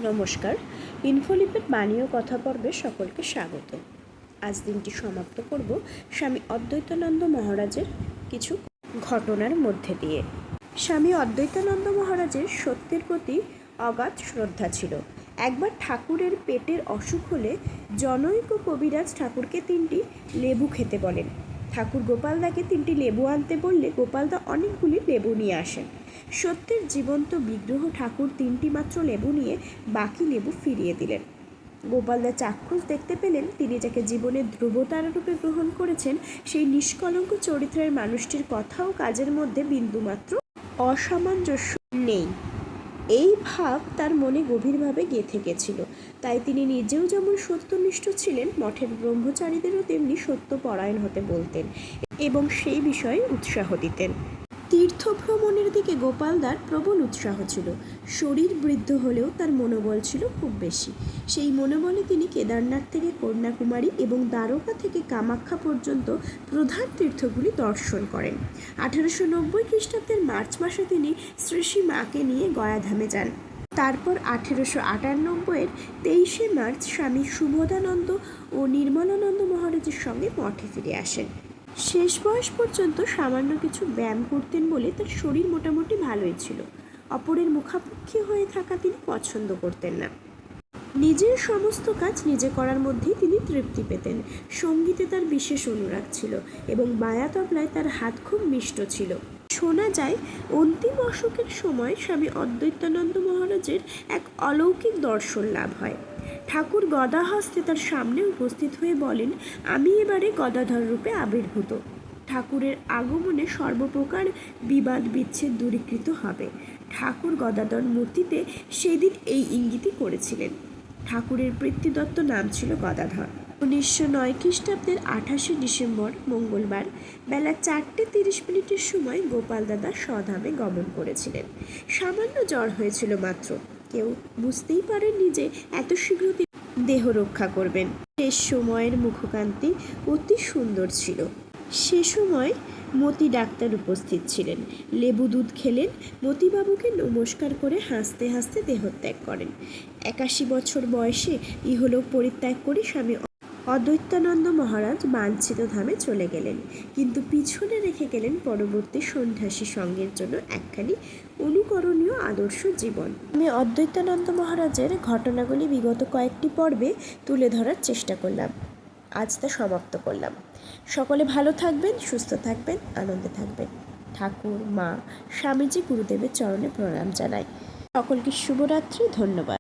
নমস্কার। ইনফোলিপের বাণী কথা পর্বে সকলকে স্বাগত। আজ দিনটি সমাপ্ত করব স্বামী অদ্বৈতানন্দ মহারাজের কিছু ঘটনার মধ্যে দিয়ে। স্বামী অদ্বৈতানন্দ মহারাজের সত্যের প্রতি অগাধ শ্রদ্ধা ছিল। একবার ঠাকুরের পেটের অসুখ হলে জনৈক কবিরাজ ঠাকুরকে 3টি লেবু খেতে বলেন। ঠাকুর গোপালদাকে 3টি লেবু আনতে বললে গোপালদা অনেকগুলি লেবু নিয়ে আসেন। সত্যের জীবন্ত বিগ্রহ ঠাকুর 3টি মাত্র লেবু নিয়ে বাকি লেবু ফিরিয়ে দিলেন। গোপালদা চাক্ষুষ দেখতে পেলেন তিনি যাকে জীবনের ধ্রুবতারা রূপে গ্রহণ করেছেন সেই নিষ্কলঙ্ক চরিত্রের মানুষটির কথা ও কাজের মধ্যে বিন্দুমাত্র অসামঞ্জস্য নেই। এই ভাব তার মনে গভীরভাবে গেঁথে গেছিল। তাই তিনি নিজেও যেমন সত্যনিষ্ঠ ছিলেন, মঠের ব্রহ্মচারীদেরও তেমনি সত্যপরায়ণ হতে বলতেন এবং সেই বিষয়ে উৎসাহ দিতেন। তীর্থ ভ্রমণের দিকে গোপালদার প্রবল উৎসাহ ছিল। শরীর বৃদ্ধ হলেও তার মনোবল ছিল খুব বেশি। সেই মনোবলে তিনি কেদারনাথ থেকে কন্যাকুমারী এবং দ্বারকা থেকে কামাখ্যা পর্যন্ত প্রধান তীর্থগুলি দর্শন করেন। 1890 খ্রিস্টাব্দের মার্চ মাসে তিনি শ্রী মাকে নিয়ে গয়াধামে যান। তারপর 1898-এর 23শে মার্চ স্বামী সুবোধানন্দ ও নির্মলানন্দ মহারাজের সঙ্গে মঠে ফিরে আসেন। শেষ বয়স পর্যন্ত সামান্য কিছু ব্যায়াম করতেন বলে তার শরীর মোটামুটি ভালোই ছিল। অপরের মুখাপেক্ষী হয়ে থাকা তিনি পছন্দ করতেন না। নিজের সমস্ত কাজ নিজে করার মধ্যেই তিনি তৃপ্তি পেতেন। সঙ্গীতে তার বিশেষ অনুরাগ ছিল এবং বায়া তবলায় তার হাত খুব মিষ্ট ছিল। শোনা যায় অন্তিম অসুখের সময় স্বামী অদ্বৈতানন্দ মহারাজের এক অলৌকিক দর্শন লাভ হয়। ঠাকুর গদা হস্তে তার সামনে উপস্থিত হয়ে বলেন, আমি এবারে গদাধর রূপে আবির্ভূত। ঠাকুরের আগমনে সর্বপ্রকার বিবাদ বিচ্ছেদ দূরীকৃত হবে। ঠাকুর গদাধর মূর্তিতে সেদিন এই ইঙ্গিতই করেছিলেন। ঠাকুরের পিতৃদত্ত নাম ছিল গদাধর। 1909 খ্রিস্টাব্দের 28শে ডিসেম্বর মঙ্গলবার বেলা 4:30 সময় গোপাল দাদা স্বধামে গমন করেছিলেন। সামান্য জ্বর হয়েছিল মাত্র। কেউ বুঝতেই পারেননি যে এত শীঘ্র তিনি দেহ রক্ষা করবেন। শেষ সময়ের মুখকান্তি অতি সুন্দর ছিল। সে সময় মতি ডাক্তার উপস্থিত ছিলেন। লেবু দুধ খেলেন। মতিবাবুকে নমস্কার করে হাসতে হাসতে দেহত্যাগ করেন। 81 বছর বয়সে ইহলোক পরিত্যাগ করে স্বামী অদ্বৈতানন্দ মহারাজ বাঞ্ছিত ধামে চলে গেলেন, কিন্তু পিছনে রেখে গেলেন পরবর্তী সন্ন্যাসী সঙ্গের জন্য একখানি অনুকরণীয় আদর্শ জীবন। আমি অদ্বৈতানন্দ মহারাজের ঘটনাগুলি বিগত কয়েকটি পর্বে তুলে ধরার চেষ্টা করলাম। আজ তা সমাপ্ত করলাম। সকলে ভালো থাকবেন, সুস্থ থাকবেন, আনন্দে থাকবেন। ঠাকুর, মা, স্বামীজি, গুরুদেবের চরণে প্রণাম জানাই। সকলকে শুভরাত্রি। ধন্যবাদ।